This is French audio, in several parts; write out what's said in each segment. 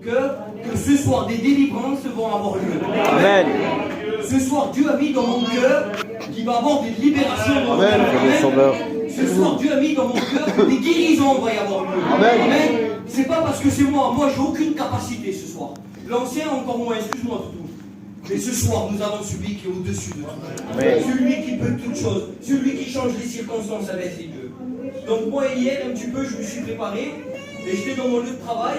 que ce soir des délivrances vont avoir lieu. Amen. Ce soir, Dieu a mis dans mon cœur qu'il va y avoir des libérations dans mon Amen. cœur. Ce soir, Dieu a mis dans mon cœur que des guérisons vont y avoir lieu. Amen. C'est pas parce que c'est moi. Moi, j'ai aucune capacité ce soir. L'ancien, encore moins. Excuse-moi, Toutou. Mais ce soir, nous avons celui qui est au-dessus de tout. Amen. Celui qui peut toutes choses. Celui qui change les circonstances avec ses dieux. Donc moi, hier, un petit peu, je me suis préparé. Et j'étais dans mon lieu de travail.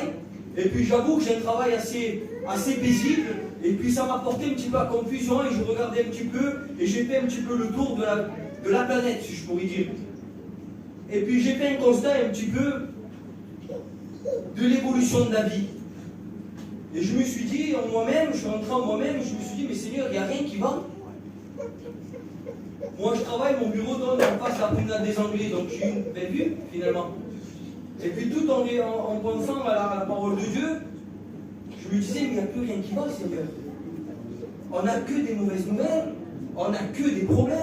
Et puis j'avoue que j'ai un travail assez paisible. Et puis ça m'a porté un petit peu à confusion. Et je regardais un petit peu. Et j'ai fait un petit peu le tour de la planète, si je pourrais dire. Et puis j'ai fait un constat un petit peu de l'évolution de la vie. Et je me suis dit en moi-même, je suis rentré en moi-même, je me suis dit, mais Seigneur, il n'y a rien qui va. Moi je travaille, mon bureau donne en face à la promenade des Anglais, donc j'ai une belle vue finalement. Et puis tout en pensant à la parole de Dieu, je me disais, mais il n'y a plus rien qui va, Seigneur. On n'a que des mauvaises nouvelles, on n'a que des problèmes.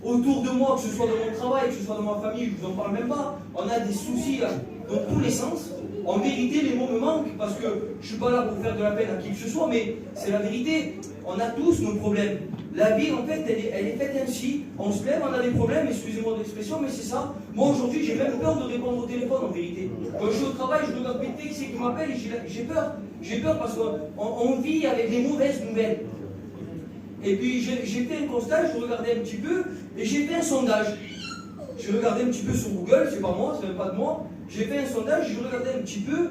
Autour de moi, que ce soit dans mon travail, que ce soit dans ma famille, je ne vous en parle même pas, on a des soucis dans tous les sens. En vérité, les mots me manquent parce que je ne suis pas là pour faire de la peine à qui que ce soit, mais c'est la vérité. On a tous nos problèmes. La vie, en fait, elle est faite ainsi. On se lève, on a des problèmes, excusez-moi d'expression, mais c'est ça. Moi, aujourd'hui, j'ai même peur de répondre au téléphone, en vérité. Quand je suis au travail, je regarde péter qui c'est qui m'appelle et j'ai peur. J'ai peur parce qu'on vit avec des mauvaises nouvelles. Et puis, j'ai fait un constat, je regardais un petit peu, et j'ai fait un sondage. J'ai regardé un petit peu sur Google, c'est pas moi, c'est même pas de moi. J'ai fait un sondage, je regardais un petit peu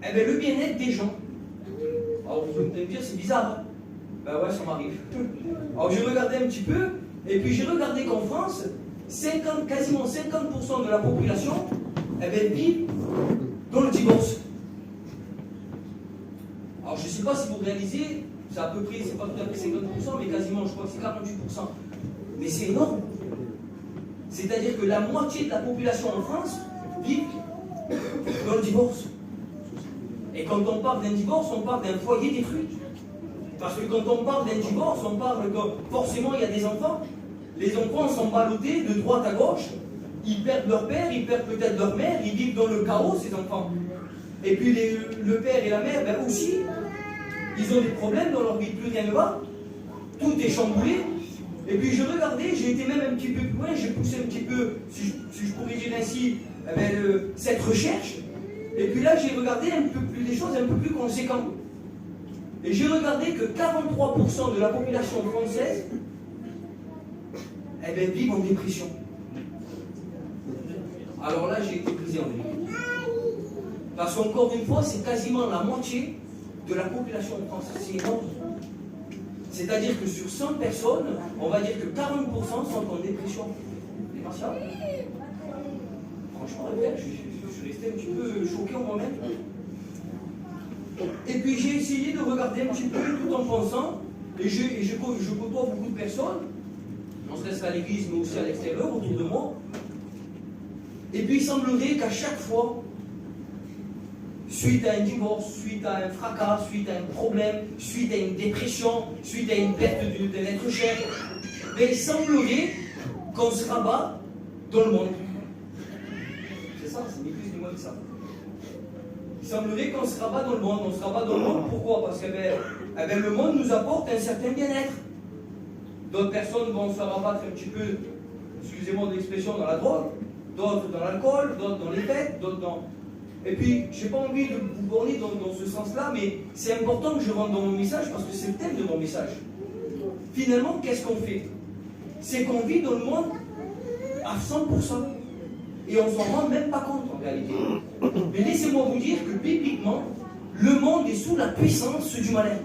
le bien-être des gens. Alors vous allez me dire, c'est bizarre. Hein? Ben ouais, ça m'arrive. Alors j'ai regardé un petit peu, et puis j'ai regardé qu'en France, quasiment 50% de la population vit dans le divorce. Alors je ne sais pas si vous réalisez, c'est à peu près, c'est pas tout à fait 50%, mais quasiment, je crois que c'est 48%. Mais c'est énorme. C'est-à-dire que la moitié de la population en France vit dans le divorce. Et quand on parle d'un divorce, on parle d'un foyer détruit. Parce que quand on parle d'un divorce, on parle que forcément il y a des enfants. Les enfants sont ballottés de droite à gauche. Ils perdent leur père, ils perdent peut-être leur mère, ils vivent dans le chaos, ces enfants. Et puis le père et la mère, ben aussi, ils ont des problèmes dans leur vie, plus rien ne va. Tout est chamboulé. Et puis je regardais, j'ai été même un petit peu plus loin, j'ai poussé un petit peu, si je pourrais dire ainsi, cette recherche. Et puis là, j'ai regardé un peu plus des choses un peu plus conséquentes. Et j'ai regardé que 43% de la population française vivent en dépression. Alors là, j'ai été brisé en deux. Parce qu'encore une fois, c'est quasiment la moitié de la population française. C'est énorme. C'est-à-dire que sur 100 personnes, on va dire que 40% sont en dépression. C'est pas ça. Franchement, je suis resté un petit peu choqué en moi-même. Et puis j'ai essayé de regarder un petit peu tout en pensant, et je côtoie beaucoup de personnes, non serait-ce qu'à l'église, mais aussi à l'extérieur, autour de moi. Et puis il semblerait qu'à chaque fois, suite à un divorce, suite à un fracas, suite à un problème, suite à une dépression, suite à une perte de l'être cher, mais il semblerait qu'on se rabat dans le monde. C'est ça, c'est ni plus ni moins que ça. Il semblerait qu'on se rabat dans le monde. On se rabat dans le monde, pourquoi? Parce que le monde nous apporte un certain bien-être. D'autres personnes vont se rabattre un petit peu, excusez-moi de l'expression, dans la drogue, d'autres dans l'alcool, d'autres dans les fêtes, d'autres dans... Et puis, je n'ai pas envie de vous borner dans ce sens-là, mais c'est important que je rentre dans mon message parce que c'est le thème de mon message. Finalement, qu'est-ce qu'on fait? C'est qu'on vit dans le monde à 100%. Et on ne s'en rend même pas compte en réalité. Mais laissez-moi vous dire que bibliquement, le monde est sous la puissance du malin.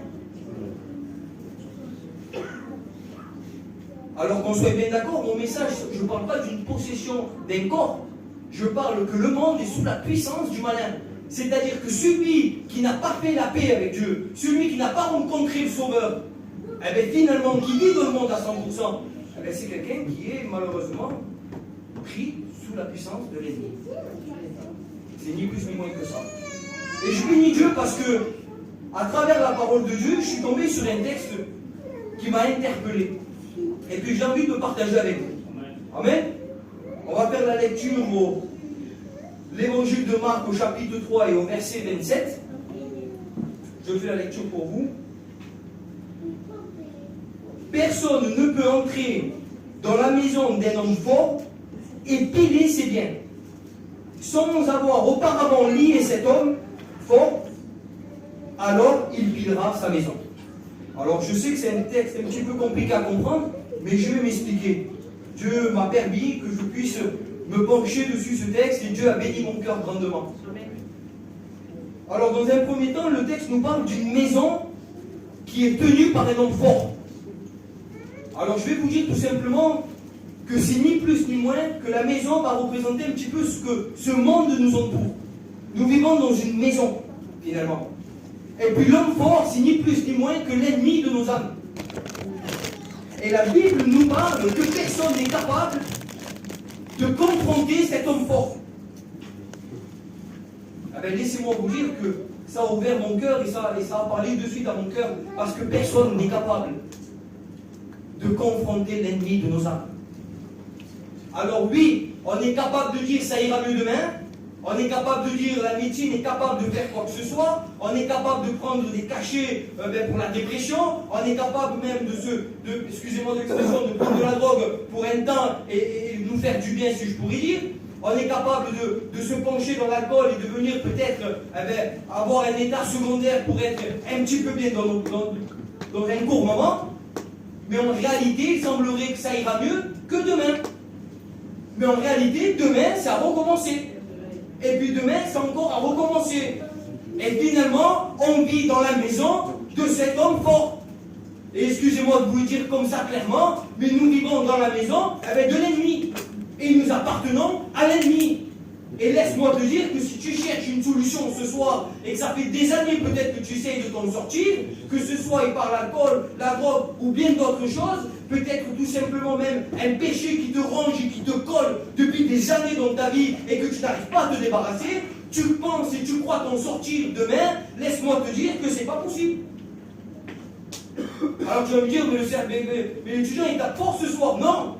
Alors qu'on soit bien d'accord, mon message, je ne parle pas d'une possession d'un corps. Je parle que le monde est sous la puissance du malin. C'est-à-dire que celui qui n'a pas fait la paix avec Dieu, celui qui n'a pas rencontré le Sauveur, finalement, qui vit dans le monde à 100%, c'est quelqu'un qui est malheureusement pris sous la puissance de l'ennemi. C'est ni plus ni moins que ça. Et je bénis Dieu parce que, à travers la parole de Dieu, je suis tombé sur un texte qui m'a interpellé. Et puis j'ai envie de le partager avec vous. Amen. On va faire la lecture l'évangile de Marc au chapitre 3 et au verset 27. Je fais la lecture pour vous. Personne ne peut entrer dans la maison d'un homme fort et piler ses biens, sans avoir auparavant lié cet homme fort, alors il pilera sa maison. Alors je sais que c'est un texte un petit peu compliqué à comprendre, mais je vais m'expliquer. Dieu m'a permis que je puisse me pencher dessus ce texte et Dieu a béni mon cœur grandement. Alors dans un premier temps, le texte nous parle d'une maison qui est tenue par un homme fort. Alors je vais vous dire tout simplement que c'est ni plus ni moins que la maison va représenter un petit peu ce que ce monde nous entoure. Nous vivons dans une maison, finalement. Et puis l'homme fort, c'est ni plus ni moins que l'ennemi de nos âmes. Et la Bible nous parle que personne n'est capable de confronter cet homme fort. Ah ben, laissez-moi vous dire que ça a ouvert mon cœur et ça a parlé de suite à mon cœur, parce que personne n'est capable de confronter l'ennemi de nos âmes. Alors oui, on est capable de dire ça ira mieux demain, on est capable de dire la médecine est capable de faire quoi que ce soit, on est capable de prendre des cachets pour la dépression, on est capable même excusez-moi de l'expression, de prendre de la drogue pour un temps et nous faire du bien, si je pourrais dire. On est capable de se pencher dans l'alcool et de venir peut-être avoir un état secondaire pour être un petit peu bien dans un court moment. Mais en réalité, il semblerait que ça ira mieux que demain. Mais en réalité, demain, ça a recommencé. Et puis demain, c'est encore à recommencer. Et finalement, on vit dans la maison de cet homme fort. Et excusez-moi de vous le dire comme ça clairement, mais nous vivons dans la maison de l'ennemi. Et nous appartenons à l'ennemi. Et laisse-moi te dire que si tu cherches une solution ce soir, et que ça fait des années peut-être que tu essayes de t'en sortir, que ce soit par l'alcool, la drogue ou bien d'autres choses, peut-être tout simplement même un péché qui te ronge et qui te colle depuis des années dans ta vie et que tu n'arrives pas à te débarrasser, tu penses et tu crois t'en sortir demain, laisse-moi te dire que c'est pas possible. Alors tu vas me dire, mais l'étudiant il tape fort ce soir. Non!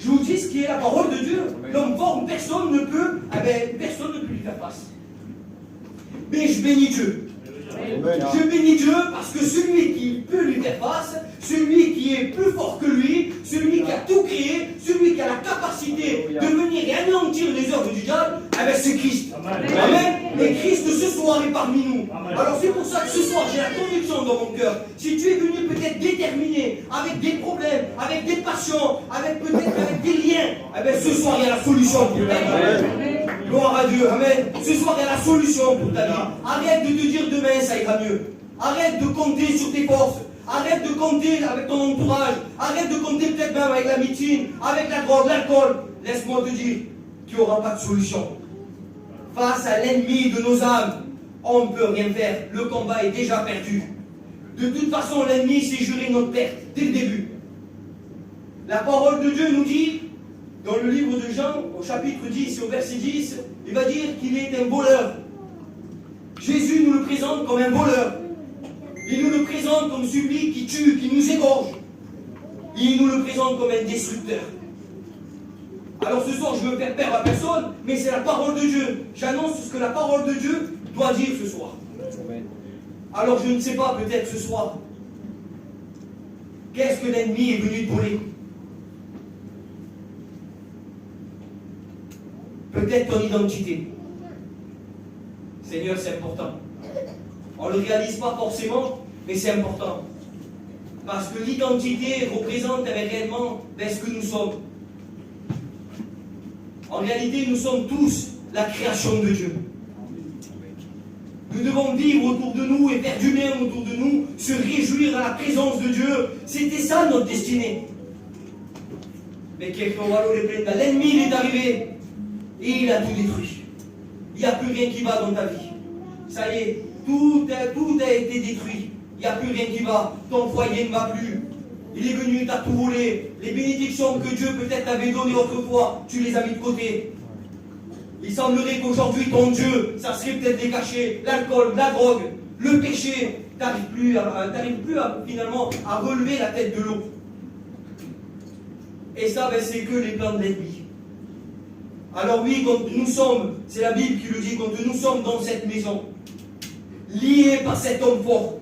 Je vous dis ce qui est la parole de Dieu. L'homme fort, personne ne peut lui faire face. Mais je bénis Dieu. Je bénis Dieu parce que celui qui peut lui faire face, celui qui est plus fort que lui, celui qui a tout créé, celui qui a la capacité de venir et anéantir les œuvres du diable, c'est Christ. Amen. Et Christ ce soir est parmi nous. Alors c'est pour ça que ce soir j'ai la conviction dans mon cœur. Si tu es venu peut-être déterminé, avec des problèmes, avec des passions, peut-être avec des liens, ce soir il y a la solution pour ta vie. Gloire à Dieu, amen. Ce soir il y a la solution pour ta vie. Arrête de te dire demain ça ira mieux. Arrête de compter sur tes forces. Arrête de compter avec ton entourage. Arrête de compter peut-être même avec la médecine, avec la drogue, l'alcool. Laisse-moi te dire qu'il n'y aura pas de solution. Face à l'ennemi de nos âmes, on ne peut rien faire. Le combat est déjà perdu. De toute façon, l'ennemi s'est juré notre perte dès le début. La parole de Dieu nous dit, dans le livre de Jean, au chapitre 10 et au verset 10, il va dire qu'il est un voleur. Jésus nous le présente comme un voleur. Il nous le présente comme celui qui tue, qui nous égorge. Il nous le présente comme un destructeur. Alors ce soir, je ne veux faire peur à personne, mais c'est la parole de Dieu. J'annonce ce que la parole de Dieu doit dire ce soir. Alors je ne sais pas, peut-être ce soir, qu'est-ce que l'ennemi est venu te voler? Peut-être ton identité. Seigneur, c'est important. On ne le réalise pas forcément, mais c'est important. Parce que l'identité représente réellement ce que nous sommes. En réalité, nous sommes tous la création de Dieu. Nous devons vivre autour de nous et faire du bien autour de nous, se réjouir à la présence de Dieu. C'était ça notre destinée. Mais l'ennemi il est arrivé et il a tout détruit. Il n'y a plus rien qui va dans ta vie. Ça y est, tout a été détruit. Il n'y a plus rien qui va. Ton foyer ne va plus. Il est venu, t'as tout volé. Les bénédictions que Dieu peut-être t'avait données autrefois, tu les as mis de côté. Il semblerait qu'aujourd'hui, ton Dieu, ça serait peut-être des cachets, l'alcool, la drogue, le péché. T'arrives plus finalement à relever la tête de l'eau. Et ça, c'est que les plans de l'ennemi. Alors oui, quand nous sommes, c'est la Bible qui le dit, quand nous sommes dans cette maison, liés par cet homme fort,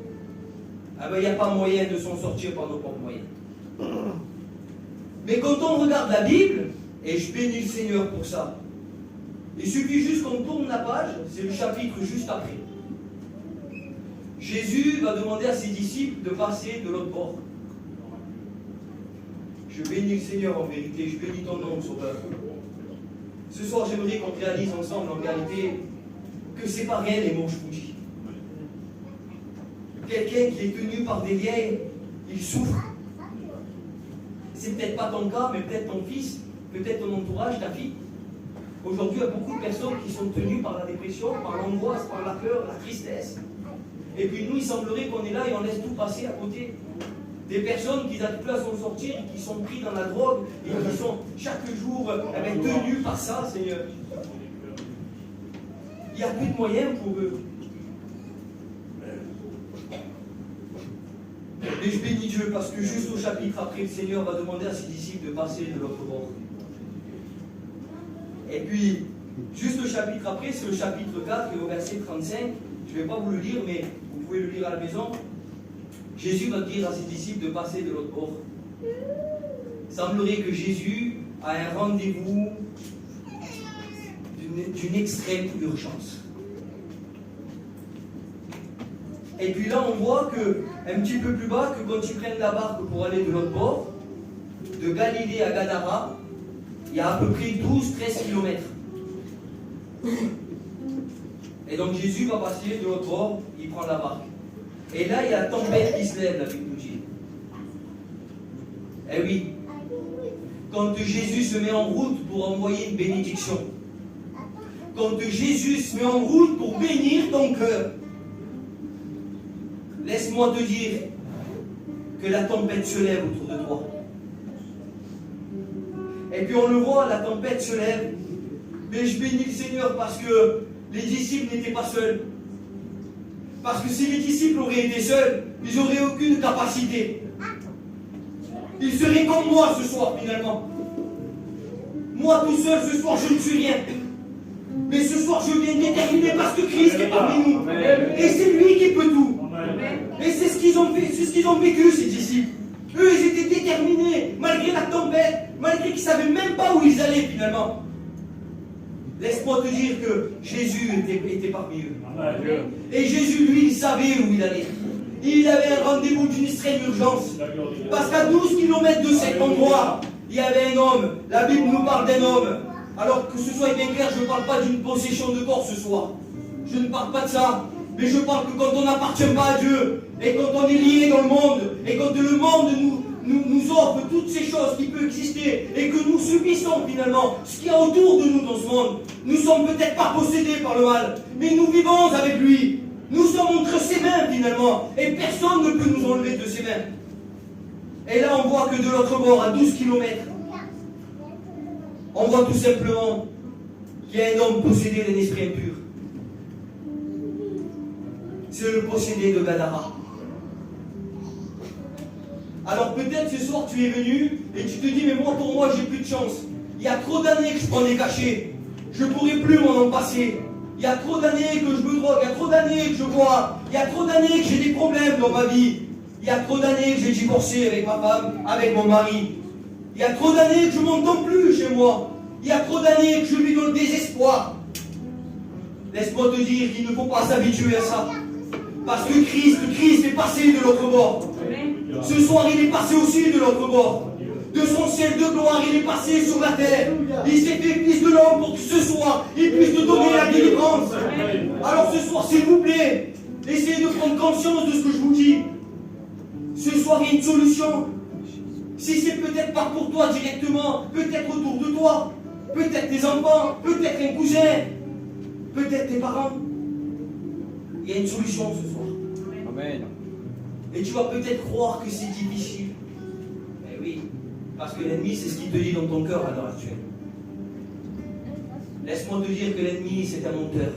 ah ben il n'y a pas moyen de s'en sortir par nos propres moyens. Mais quand on regarde la Bible, et je bénis le Seigneur pour ça, il suffit juste qu'on tourne la page, c'est le chapitre juste après. Jésus va demander à ses disciples de passer de l'autre bord. Je bénis le Seigneur en vérité, je bénis ton nom, Sauveur. Ce soir, j'aimerais qu'on réalise ensemble en réalité que c'est pas rien les mots que je vous dis. Quelqu'un qui est tenu par des liens, il souffre. C'est peut-être pas ton cas, mais peut-être ton fils, peut-être ton entourage, ta fille. Aujourd'hui, il y a beaucoup de personnes qui sont tenues par la dépression, par l'angoisse, par la peur, la tristesse. Et puis nous, il semblerait qu'on est là et on laisse tout passer à côté. Des personnes qui n'arrivent plus à s'en sortir, qui sont pris dans la drogue et qui sont chaque jour tenues par ça, Seigneur. Il n'y a plus de moyens pour eux. Mais je bénis Dieu parce que juste au chapitre après, le Seigneur va demander à ses disciples de passer de l'autre bord. Et puis, juste le chapitre après, c'est le chapitre 4 et au verset 35. Je ne vais pas vous le lire, mais vous pouvez le lire à la maison. Jésus va dire à ses disciples de passer de l'autre bord. Il semblerait que Jésus a un rendez-vous d'une extrême urgence. Et puis là, on voit que, un petit peu plus bas, que quand ils prennent la barque pour aller de l'autre bord, de Galilée à Gadara, il y a à peu près 12-13 km. Et donc Jésus va passer de l'autre bord, il prend la barque. Et là, il y a la tempête qui se lève, la Bible nous dit. Eh oui, quand Jésus se met en route pour envoyer une bénédiction, quand Jésus se met en route pour bénir ton cœur, laisse-moi te dire que la tempête se lève autour de toi. Et puis on le voit, la tempête se lève. Mais je bénis le Seigneur parce que les disciples n'étaient pas seuls. Parce que si les disciples auraient été seuls, ils n'auraient aucune capacité. Ils seraient comme moi ce soir finalement. Moi tout seul ce soir je ne suis rien. Mais ce soir je viens déterminé parce que Christ est parmi nous. Et c'est lui qui peut tout. Et c'est ce qu'ils ont fait, c'est ce qu'ils ont vécu ces disciples. Eux ils étaient déterminés malgré la tempête, malgré qu'ils ne savaient même pas où ils allaient finalement. Laisse-moi te dire que Jésus était parmi eux. Et Jésus, lui, il savait où il allait. Il avait un rendez-vous d'une extrême urgence. Parce qu'à 12 km de cet endroit, il y avait un homme. La Bible nous parle d'un homme. Alors que ce soit bien clair, je ne parle pas d'une possession de corps ce soir. Je ne parle pas de ça. Mais je parle que quand on n'appartient pas à Dieu, et quand on est lié dans le monde, et quand le monde nous offre toutes ces choses qui peuvent exister et que nous subissons finalement ce qu'il y a autour de nous dans ce monde. Nous ne sommes peut-être pas possédés par le mal, mais nous vivons avec lui. Nous sommes entre ses mains finalement et personne ne peut nous enlever de ses mains. Et là on voit que de l'autre bord, à 12 km, on voit tout simplement qu'il y a un homme possédé d'un esprit impur. C'est le possédé de Gadara. Alors peut-être ce soir tu es venu et tu te dis mais moi pour moi j'ai plus de chance. Il y a trop d'années que je prends des cachets. Je ne pourrai plus m'en en passer. Il y a trop d'années que je me drogue, il y a trop d'années que je bois, il y a trop d'années que j'ai des problèmes dans ma vie. Il y a trop d'années que j'ai divorcé avec ma femme, avec mon mari. Il y a trop d'années que je m'entends plus chez moi. Il y a trop d'années que je vis dans le désespoir. Laisse-moi te dire qu'il ne faut pas s'habituer à ça. Parce que Christ est passé de l'autre bord. Ce soir, il est passé aussi de l'autre bord. De son ciel de gloire, il est passé sur la terre. Il s'est fait fils de l'homme pour que ce soir, il puisse te donner la délivrance. Alors ce soir, s'il vous plaît, essayez de prendre conscience de ce que je vous dis. Ce soir, il y a une solution. Si c'est peut-être pas pour toi directement, peut-être autour de toi, peut-être tes enfants, peut-être un cousin, peut-être tes parents. Il y a une solution ce soir. Amen. Et tu vas peut-être croire que c'est difficile. Eh oui, parce que l'ennemi, c'est ce qu'il te dit dans ton cœur à l'heure actuelle. Laisse-moi te dire que l'ennemi, c'est un menteur.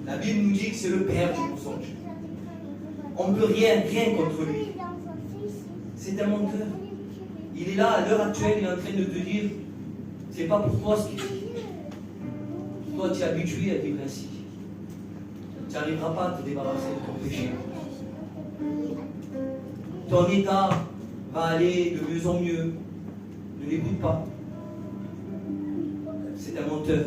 La Bible nous dit que c'est le père du mensonge. On ne peut rien contre lui. C'est un menteur. Il est là à l'heure actuelle, il est en train de te dire, c'est pas pour toi ce qu'il dit. toi tu es habitué à vivre ainsi, tu n'arriveras pas à te débarrasser de ton péché. Ton état va aller de mieux en mieux. Ne l'écoute pas. C'est un menteur.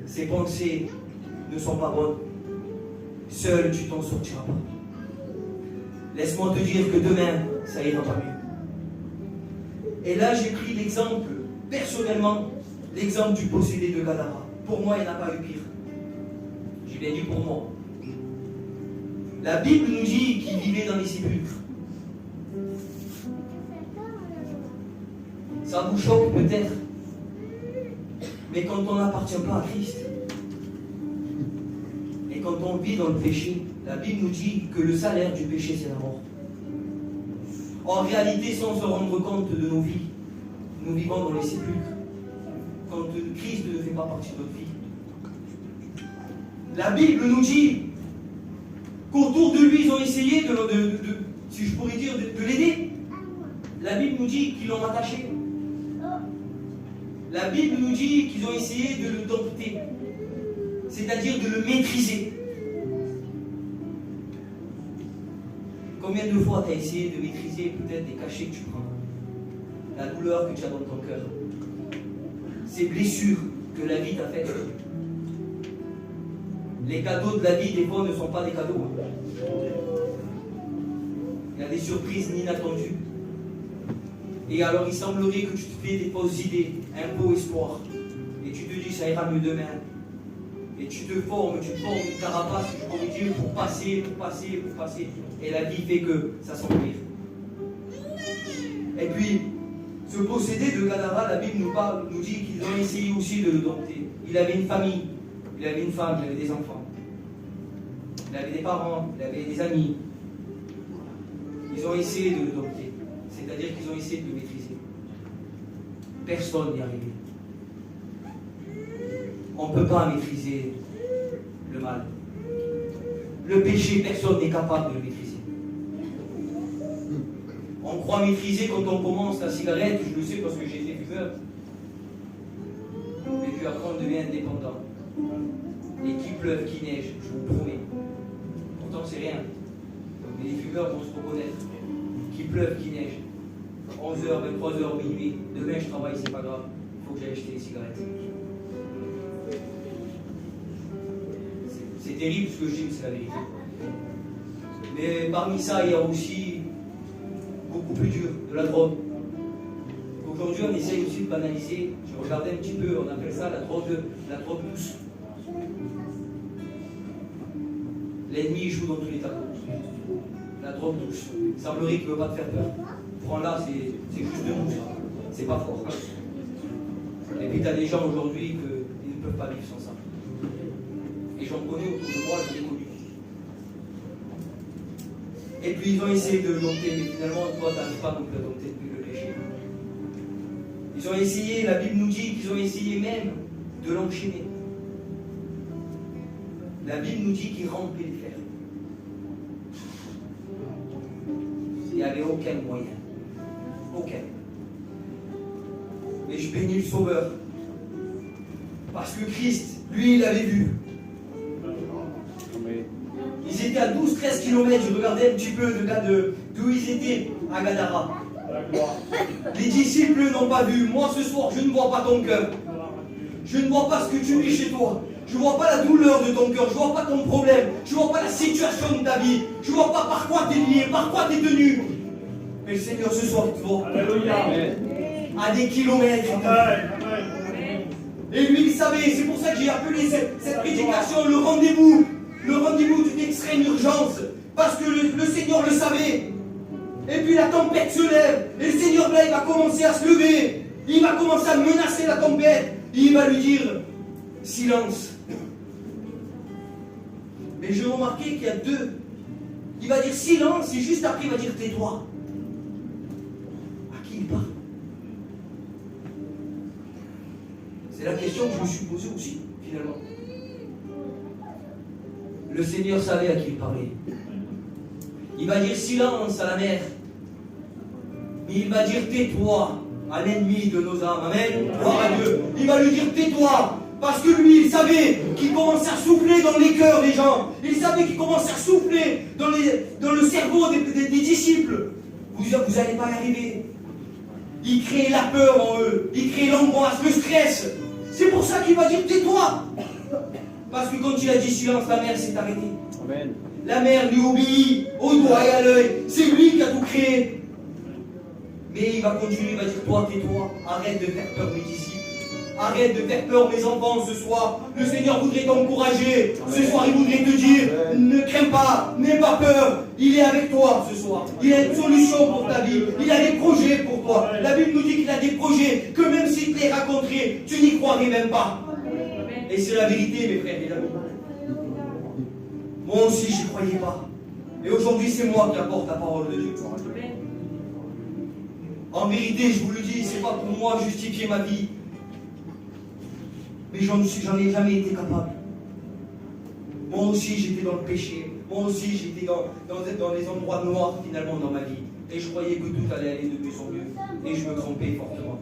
Ses pensées ne sont pas bonnes. Seul, tu t'en sortiras pas. Laisse-moi te dire que demain, ça ira pas mieux. Et là, j'ai pris l'exemple, personnellement, l'exemple du possédé de Gadara. Pour moi, il n'y en a pas eu pire. J'ai bien dit pour moi. La Bible nous dit qu'il vivait dans les sépulcres. Ça vous choque peut-être. Mais quand on n'appartient pas à Christ, et quand on vit dans le péché, la Bible nous dit que le salaire du péché, c'est la mort. En réalité, sans se rendre compte de nos vies, nous vivons dans les sépulcres. Quand Christ ne fait pas partie de notre vie. La Bible nous dit qu'autour de lui, ils ont essayé si je pourrais dire, de l'aider. La Bible nous dit qu'ils l'ont attaché. La Bible nous dit qu'ils ont essayé de le dompter, c'est-à-dire de le maîtriser. Combien de fois tu as essayé de maîtriser peut-être des cachets que tu prends, la douleur que tu as dans ton cœur, ces blessures que la vie t'a faites. Les cadeaux de la vie, des fois, ne sont pas des cadeaux. Il y a des surprises inattendues. Et alors, il semblerait que tu te fais des fausses idées, un faux espoir. Et tu te dis, ça ira mieux demain. Et tu formes une carapace, je pourrais dire, pour passer. Et la vie fait que ça s'empire. Et puis, ce possédé de Gadara, la Bible nous dit qu'ils ont essayé aussi de le dompter. Il avait une famille, il avait une femme, il avait des enfants. Il avait des parents, il avait des amis. Ils ont essayé de le dompter. C'est-à-dire qu'ils ont essayé de le maîtriser. Personne n'y est arrivé. On ne peut pas maîtriser le mal. Le péché, personne n'est capable de le maîtriser. On croit maîtriser quand on commence la cigarette, je le sais parce que j'ai été fumeur. Mais puis après on devient indépendant. Et qu'il pleuve, qu'il neige, je vous promets. Pourtant c'est rien. Mais les fumeurs vont se reconnaître. Qu'il pleuve, qu'il neige. 11h, 23h, minuit. Demain je travaille, c'est pas grave. Il faut que j'aille acheter des cigarettes. C'est terrible ce que je dis, mais c'est la vérité. Mais parmi ça, il y a aussi beaucoup plus dur, de la drogue. Aujourd'hui, on essaye aussi de banaliser. Je regardais un petit peu, on appelle ça la drogue douce. L'ennemi joue dans tous les tableaux. La drogue douce. Il semblerait qu'il ne veut pas te faire peur. Prends-la, c'est juste de nous, ça. C'est pas fort. Et puis, tu as des gens aujourd'hui qui ne peuvent pas vivre sans ça. Et j'en connais autour de moi, je l'ai connu. Et puis ils ont essayé de le dompter, mais finalement, toi, tu n'arrives pas non plus à dompter le péché. Ils ont essayé, la Bible nous dit qu'ils ont essayé même de l'enchaîner. La Bible nous dit qu'ils rampaient les fers. Il n'y avait aucun moyen. Aucun. Et je bénis le Sauveur. Parce que Christ, lui, il avait vu. Ils étaient à 12-13 km, je regardais un petit peu d'où ils étaient, à Gadara. Les disciples n'ont pas vu. Moi ce soir, je ne vois pas ton cœur. Je ne vois pas ce que tu vis chez toi. Je ne vois pas la douleur de ton cœur. Je ne vois pas ton problème. Je ne vois pas la situation de ta vie. Je ne vois pas par quoi tu es lié, par quoi tu es tenu. Mais le Seigneur ce soir, il te voit. À des kilomètres. Et lui, il savait. C'est pour ça que j'ai appelé cette prédication le rendez-vous. Le rendez-vous d'une extrême urgence, parce que le Seigneur le savait. Et puis la tempête se lève, et le Seigneur là, il va commencer à se lever, il va commencer à menacer la tempête, et il va lui dire, silence. Mais j'ai remarqué qu'il y a deux. Il va dire silence, et juste après il va dire tais-toi. À qui il parle? C'est la question que je me suis posée aussi, finalement. Le Seigneur savait à qui il parlait. Il va dire silence à la mer. Mais il va dire tais-toi à l'ennemi de nos âmes. Amen. Gloire à Dieu. Il va lui dire tais-toi. Parce que lui, il savait qu'il commençait à souffler dans les cœurs des gens. Il savait qu'il commençait à souffler dans le cerveau des disciples. Vous n'allez pas y arriver. Il crée la peur en eux. Il crée l'angoisse, le stress. C'est pour ça qu'il va dire tais-toi. Parce que quand il a dit silence, la mer s'est arrêtée. Amen. La mer lui obéit au doigt et à l'œil. C'est lui qui a tout créé. Mais il va continuer, il va dire toi, tais-toi. Arrête de faire peur mes disciples. Arrête de faire peur mes enfants ce soir. Le Seigneur voudrait t'encourager. Ce soir, il voudrait te dire ne crains pas, n'aie pas peur. Il est avec toi ce soir. Il a une solution pour ta vie. Il a des projets pour toi. La Bible nous dit qu'il a des projets que même s'il te les raconterait, tu n'y croirais même pas. Et c'est la vérité, mes frères et amis. Moi aussi, je n'y croyais pas. Et aujourd'hui, c'est moi qui apporte la parole de Dieu. En vérité, je vous le dis, c'est pas pour moi justifier ma vie. Mais j'en ai jamais été capable. Moi aussi, j'étais dans le péché. Moi aussi, j'étais dans les endroits noirs, finalement, dans ma vie. Et je croyais que tout allait aller de mieux en mieux. Et je me trompais fortement.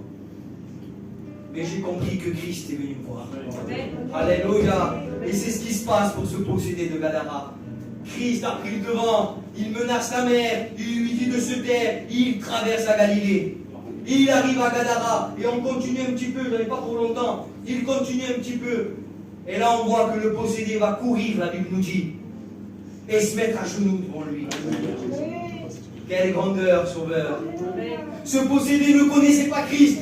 Mais j'ai compris que Christ est venu me voir. Alléluia. Et c'est ce qui se passe pour ce possédé de Gadara. Christ a pris le devant. Il menace la mer. Il lui dit de se taire. Il traverse la Galilée. Il arrive à Gadara. Et on continue un petit peu. Je n'avais pas trop longtemps. Il continue un petit peu. Et là, on voit que le possédé va courir, la Bible nous dit. Et se mettre à genoux devant lui. Quelle grandeur, Sauveur. Ce possédé ne connaissait pas Christ.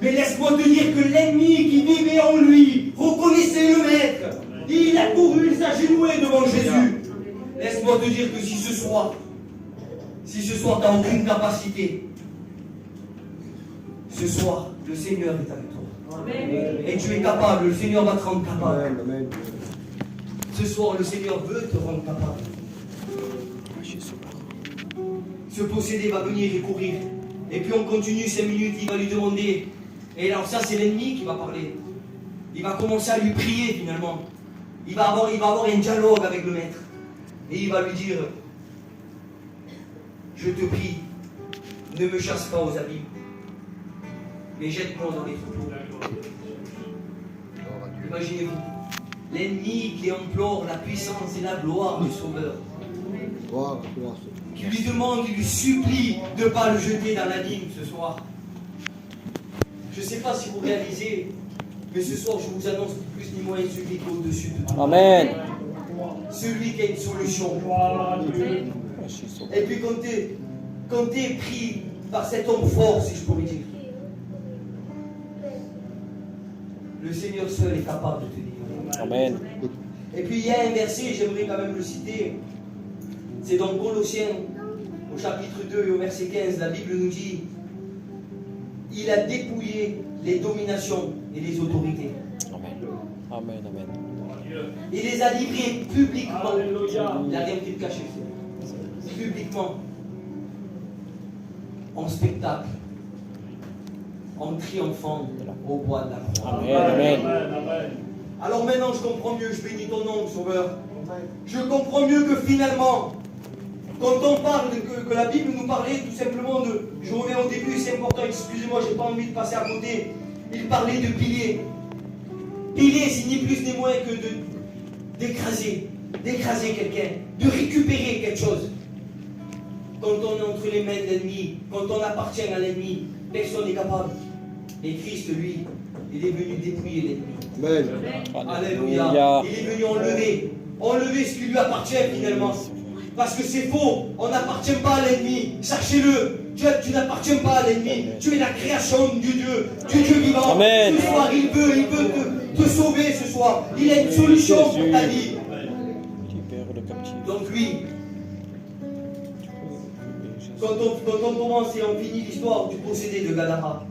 Mais laisse-moi te dire que l'ennemi qui vivait en lui reconnaissait le Maître. Il a couru, il s'agenouillait devant Jésus. Laisse-moi te dire que si ce soir, tu n'as aucune capacité, ce soir, le Seigneur est avec toi. Amen. Et tu es capable, le Seigneur va te rendre capable. Amen. Ce soir, le Seigneur veut te rendre capable. Ce possédé va venir et courir. Et puis on continue 5 minutes, il va lui demander. Et alors ça, c'est l'ennemi qui va parler. Il va commencer à lui prier finalement. Il va avoir un dialogue avec le Maître. Et il va lui dire, je te prie, ne me chasse pas aux abîmes, mais jette-moi dans les troupeaux. Imaginez-vous, l'ennemi qui implore la puissance et la gloire du Sauveur. Qui lui demande, qui lui supplie de ne pas le jeter dans l'abîme ce soir. Je ne sais pas si vous réalisez, mais ce soir je vous annonce ni plus ni moins celui qui est au-dessus de tout. Amen. Celui qui a une solution. Et puis quand tu es pris par cet homme fort, si je pourrais dire, le Seigneur seul est capable de te dire. Amen. Et puis il y a un verset, j'aimerais quand même le citer. C'est dans Colossiens, au chapitre 2 et au verset 15, la Bible nous dit, il a dépouillé les dominations et les autorités. Amen. Amen. Amen. Il les a livrés publiquement. Il n'a rien pu cacher. Publiquement. En spectacle. En triomphant au bois de la croix. Amen. Alors maintenant je comprends mieux, je bénis ton nom, Sauveur. Je comprends mieux que finalement, quand on parle, que la Bible nous parlait tout simplement de, je reviens au début, c'est important, excusez-moi, j'ai pas envie de passer à côté. Il parlait de pilier. Pilier, c'est ni plus ni moins que d'écraser quelqu'un, de récupérer quelque chose. Quand on est entre les mains de l'ennemi, quand on appartient à l'ennemi, personne n'est capable. Et Christ, lui, il est venu dépouiller l'ennemi. Amen. Alléluia. Il est venu enlever ce qui lui appartient finalement. Parce que c'est faux, on n'appartient pas à l'ennemi. Sachez-le, tu n'appartiens pas à l'ennemi. Tu es la création du Dieu vivant. Amen. Ce soir, il veut te sauver ce soir. Il a une solution pour ta vie. Donc lui, quand on commence et on finit l'histoire du possédé de Gadara,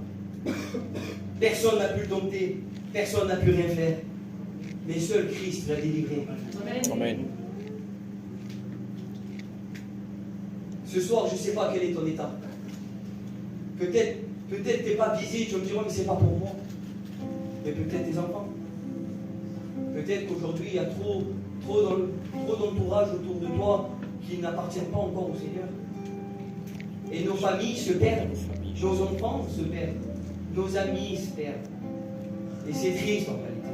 personne n'a pu le dompter, personne n'a pu rien faire. Mais seul Christ l'a délivré. Amen. Ce soir, je ne sais pas quel est ton état. Peut-être tu n'es pas visé, tu vas me dire, mais c'est pas pour moi. Mais peut-être tes enfants. Peut-être qu'aujourd'hui, il y a trop d'entourage autour de toi qui n'appartiennent pas encore au Seigneur. Et nos familles se perdent. Nos enfants se perdent. Nos amis se perdent. Et c'est triste en réalité.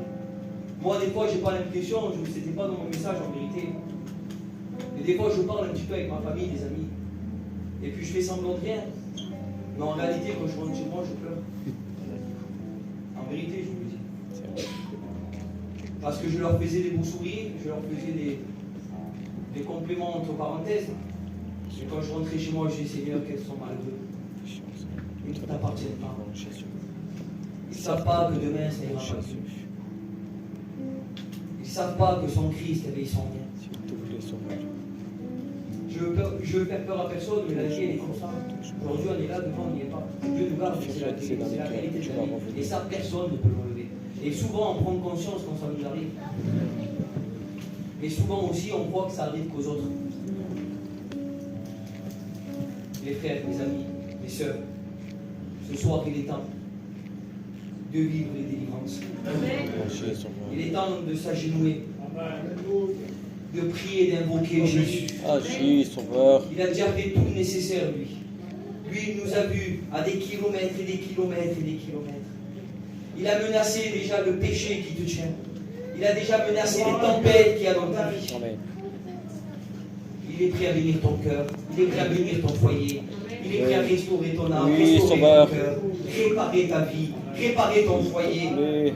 Moi, des fois, j'ai pas l'impression, c'était pas dans mon message en vérité. Et des fois, je parle un petit peu avec ma famille, des amis. Et puis, je fais semblant de rien. Mais en réalité, quand je rentre chez moi, je pleure. En vérité, je vous le dis. Parce que je leur faisais des beaux sourires, je leur faisais des compléments entre parenthèses. Et quand je rentrais chez moi, je disais, Seigneur, qu'elles sont malheureux. Ils ne t'appartiennent pas. Ils ne savent pas que demain, ça ira pas mieux. Ils ne savent pas que son Christ avait son bien. Je veux faire peur à personne, mais la vie, elle est comme ça. Aujourd'hui, on est là, devant, on n'y est pas. Dieu nous garde, c'est la réalité de la vie. Et ça, personne ne peut l'enlever. Et souvent, on prend conscience quand ça nous arrive. Mais souvent aussi, on croit que ça arrive qu'aux autres. Les frères, les amis, les sœurs, ce soir, il est temps de vivre les délivrances. Il est temps de s'agenouiller, de prier et d'invoquer Jésus. Agis, Sauveur. Il a déjà fait tout le nécessaire, lui. Lui, il nous a vus à des kilomètres et des kilomètres et des kilomètres. Il a menacé déjà le péché qui te tient. Il a déjà menacé les tempêtes qu'il y a dans ta vie. Amen. Il est prêt à bénir ton cœur. Il est prêt à bénir ton foyer. Il est prêt à restaurer ton âme, Oui, restaurer Sauveur. ton cœur, réparer ta vie, réparer ton foyer. Oui,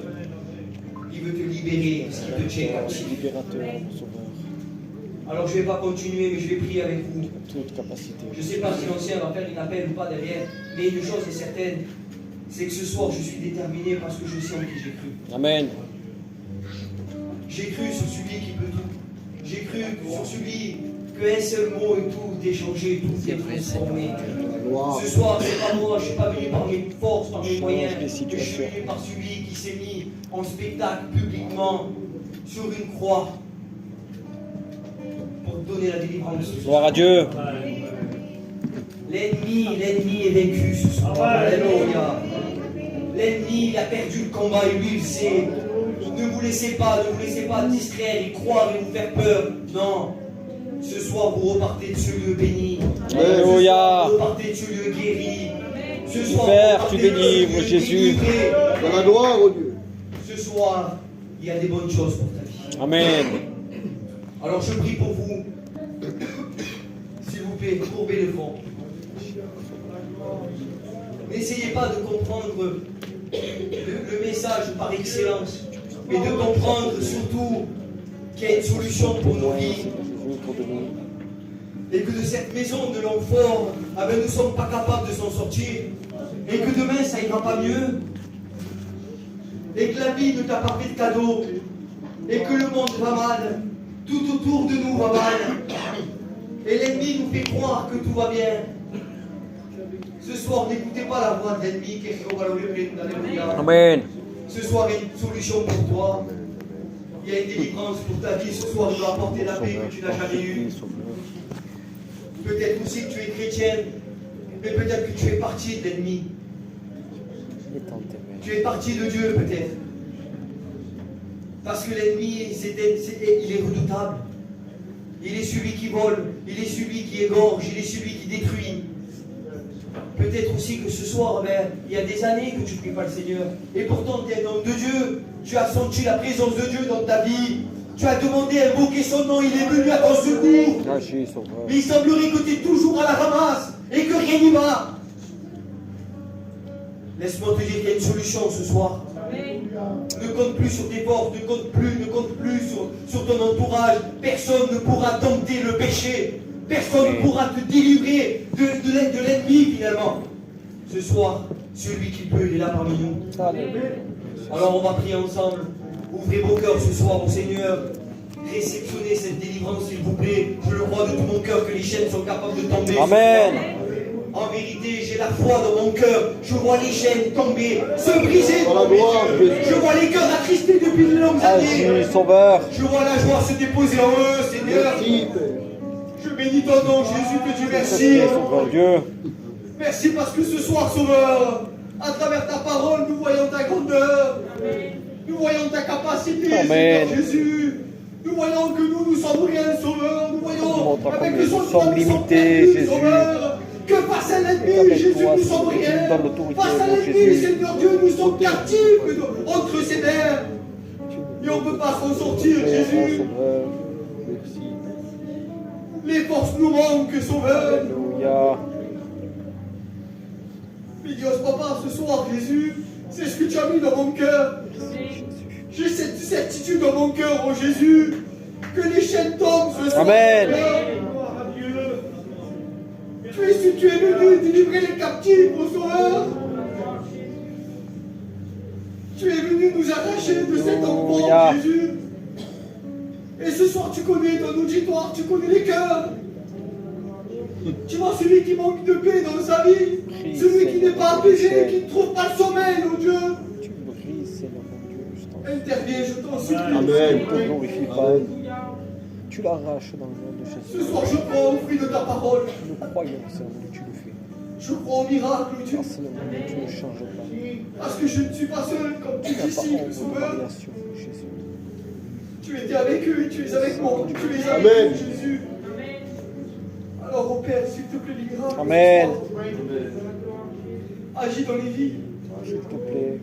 Il veut te libérer de ce qui te tient captif. libérateur, mon Sauveur. Alors je ne vais pas continuer, mais je vais prier avec vous. Toute capacité. Je ne sais pas si l'ancien va faire une appel ou pas derrière, mais une chose est certaine, c'est que ce soir je suis déterminé parce que je sais en qui j'ai cru. Amen. J'ai cru sur celui qui peut tout. J'ai cru sur celui qu'un seul mot et tout déchanger, tout est transformé. Ce soir, c'est pas moi, je ne suis pas venu par mes forces, par mes moyens, mais je suis venu par celui qui s'est mis en spectacle publiquement sur une croix pour donner la délivrance. Gloire à Dieu. L'ennemi est vaincu ce soir. Alléluia. L'ennemi, il a perdu le combat et lui, il sait. Ne vous laissez pas distraire et croire et vous faire peur. Non. Ce soir, vous repartez de ce lieu béni. Alléluia. Vous repartez de ce lieu guéri. Ce soir, Père, vous tu repartez de ce délivres, lieu Jésus. délivré. Dans la gloire, oh Dieu. Ce soir, il y a des bonnes choses pour ta vie. Amen. Alors je prie pour vous. S'il vous plaît, courbez le front. N'essayez pas de comprendre le message par excellence, mais de comprendre surtout qu'il y a une solution pour nos vies. Et que de cette maison de l'homme fort, nous ne sommes pas capables de s'en sortir. Et que demain, ça ira pas mieux. Et que la vie ne t'a pas fait de cadeau. Et que le monde va mal. Tout autour de nous va mal. Et l'ennemi nous fait croire que tout va bien. Ce soir, n'écoutez pas la voix de l'ennemi. Amen. Ce soir, il y a une solution pour toi. Il y a une délivrance pour ta vie. Ce soir, il doit apporter la paix que tu n'as jamais eue. Peut-être aussi que tu es chrétienne, mais peut-être que tu es parti de l'ennemi. Tu es parti de Dieu, peut-être. Parce que l'ennemi, il est redoutable. Il est celui qui vole, il est celui qui égorge, il est celui qui détruit. Peut-être aussi que ce soir, il y a des années que tu ne pries pas le Seigneur. Et pourtant, tu es un homme de Dieu. Tu as senti la présence de Dieu dans ta vie. Tu as demandé à invoquer son nom, il est venu à ton secours. Agis, Sauveur. Mais il semblerait que tu es toujours à la ramasse et que rien n'y va. Laisse-moi te dire qu'il y a une solution ce soir. Ne compte plus sur tes forces, ne compte plus sur ton entourage. Personne ne pourra dompter le péché. Personne ne pourra te délivrer de l'ennemi finalement. Ce soir, celui qui peut, il est là parmi nous. Alors on va prier ensemble. Ouvrez vos cœurs ce soir au Seigneur. Réceptionnez cette délivrance s'il vous plaît. Je le crois de tout mon cœur que les chaînes sont capables de tomber. Amen. En vérité, j'ai la foi dans mon cœur. Je vois les chaînes tomber, se briser Dans la devant mes gloire, yeux. Jésus. Je vois les cœurs attristés depuis de longues années. Agis, Sauveur. Je vois la joie se déposer en eux, Seigneur. Merci, Père. Je bénis ton nom, Jésus, que tu merci. Sauveur Dieu. Merci parce que ce soir, Sauveur, à travers ta parole, nous voyons ta grandeur. Nous voyons ta capacité, Amen. Seigneur Jésus. Nous voyons que nous sommes rien, Sauveur. Nous voyons Montre avec combien le nous son de sommes ta nous sommes limités, perdus, Jésus. Sauveur. Que face à l'ennemi, Avec Jésus, toi, nous sommes Seigneur, rien. tu nous donnes l'autorité, Face à mon l'ennemi, Jésus. Seigneur Dieu, nous sommes captifs entre ses mains. Et on ne peut pas s'en sortir, Jésus. Sauveur, merci. Les forces nous manquent, Sauveur. Alléluia. Mais Dieu, papa, ce soir, Jésus, c'est ce que tu as mis dans mon cœur. J'ai cette certitude dans mon cœur, oh Jésus, que les chaînes tombent ce soir. Amen. Gloire à Dieu. Tu es venu délivrer les captifs, oh Sauveur. Tu es venu nous arracher de cet enfant, Alléluia. Jésus. Et ce soir, tu connais ton auditoire, tu connais les cœurs. Tu vois celui qui manque de paix dans sa vie, Prie, celui qui n'est pas Seigneur, apaisé, Seigneur. qui ne trouve pas le sommeil, oh Dieu. Tu brises, Seigneur mon Dieu. Je t'en Interviens, je t'en supplie. prie. Je te glorifie pas. Tu l'arraches dans le nom de Ce Jésus. soir, je crois au fruit de ta parole. Nous croyons, Seigneur mon Dieu, tu le fais. Je crois au miracle, Dieu. Car Seigneur mon Dieu, tu ne changes pas. Parce que je ne suis pas seul comme Tu tes n'as pas disciples, honte de Sauveur. variation, Jésus. Tu étais avec eux et tu es avec moi. Tu es avec Amen. nous, Jésus. Alors, oh Père, s'il te plaît, les miracles. Amen. ce soir, agis dans les vies. S'il te plaît,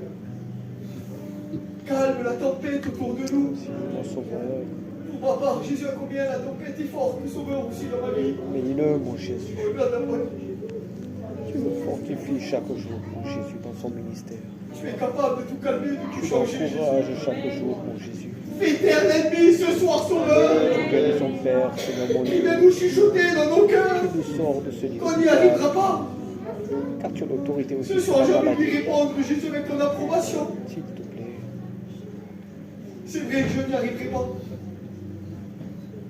Calme la tempête autour de nous. Seigneur mon Sauveur. Pour ma part, Jésus, à combien la tempête est forte, le Sauveur aussi dans ma vie. Bénis-le, mon Jésus. Au-delà de la foi, Tu le fortifies chaque jour, mon Jésus, dans son ministère. tu es capable de tout calmer, de tout Tu changer, Jésus. l'encourages chaque jour, mon Jésus. Fais taire l'ennemi ce soir, Sauveur. Tu bénis son Père, Seigneur mon Il Dieu. va nous chuchoter dans nos cœurs. Tu nous sors de ce niveau. Qu'on n'y arrivera pas. Car tu as l'autorité aussi Ce sur soir, la j'ai envie de maladie. lui répondre, Jésus, avec ton approbation. S'il te plaît. C'est vrai que je n'y arriverai pas.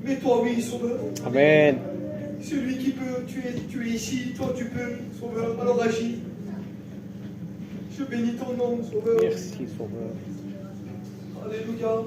Mais toi, oui, Sauveur. Amen. Celui qui peut, tu es ici, toi tu peux, Sauveur, alors agis. Je bénis ton nom, Sauveur. Merci, Sauveur. Alléluia.